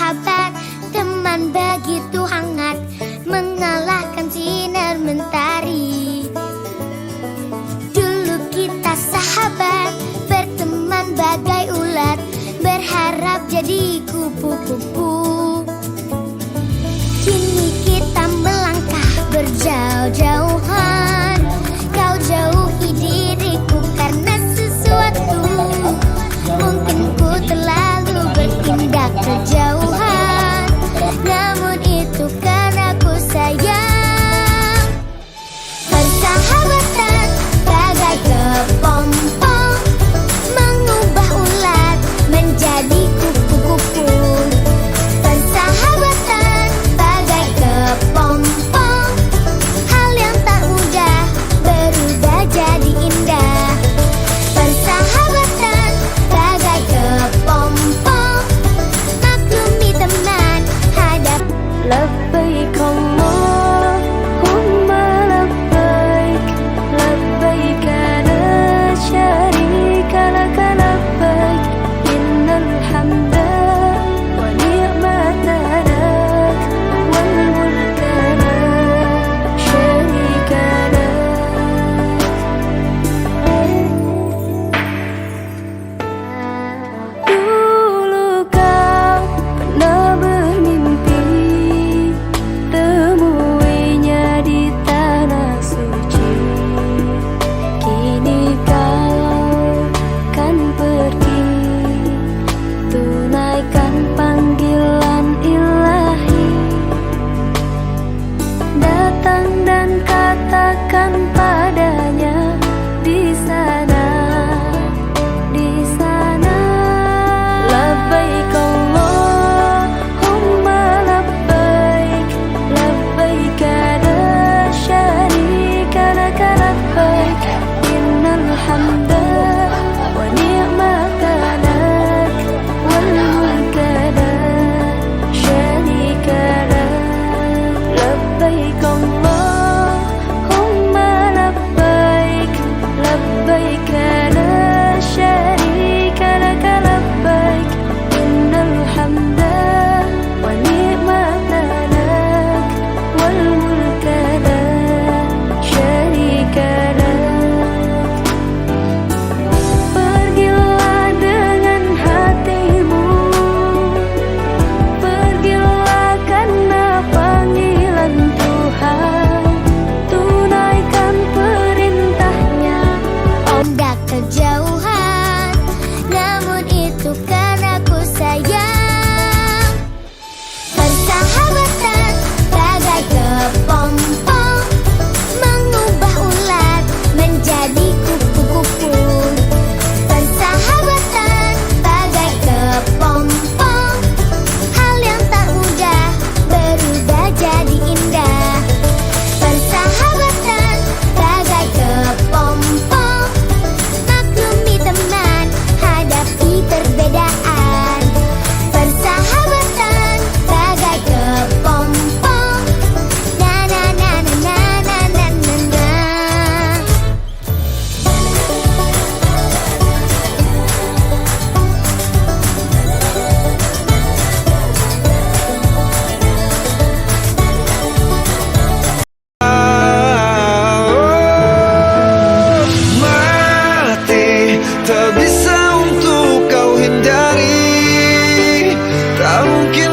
sahabat, teman begitu hangat, mengalahkan sinar mentari. Dulu kita sahabat, berteman bagai ulat, berharap jadi kupu-kupu. Kini kita melangkah berjauh-jauhan, kau jauhi diriku karena sesuatu. Mungkin ku terlalu bertindak kejauhan, namun itu karena ku sayang. Persahabatan bagai kepompong, mengubah ulat menjadi kupu-kupu. Persahabatan bagai kepompong, hal yang tak mudah berubah jadi indah. Persahabatan bagai kepompong, maklumi teman, hadap. Labbaik Allahumma labbaik, labbaik la syarika laka labbaik, innal hamda wa ni'mata lak, wal mulka la syarika lak. Dulu kau pernah bermimpi temuinya di tanah suci. Kini kau kan pergi, tunaikan panggilan ilahi. Datang dan katakan padanya di sana, di sana. Labbaik Allahumma labbaik, labbaik la syarika laka labbaik, innal hamda wa ni'mata lak, wal mulka la syarika lak. Labbaik Allahumma labbaik, labbaik la syarika laka labbaik, innal hamda wa ni'mata lak, wal mulka la syarika lak. Pergilah dengan hatimu, pergilah karena panggilan Tuhan, tunaikan perintahnya. Hendak kejauhan, namun itu karena ku sayang. Persahabatan bagai kepompong, mengubah ulat menjadi kupu-kupu. Persahabatan bagai kepompong, hal yang tak mudah berubah jadi indah. Persahabatan bagai kepompong, maklumi teman, hadapi perbedaan. Persahabatan bagai kepompong, na na na na na na na na na. Mati tak bisa untuk kau hindari, tak mungkin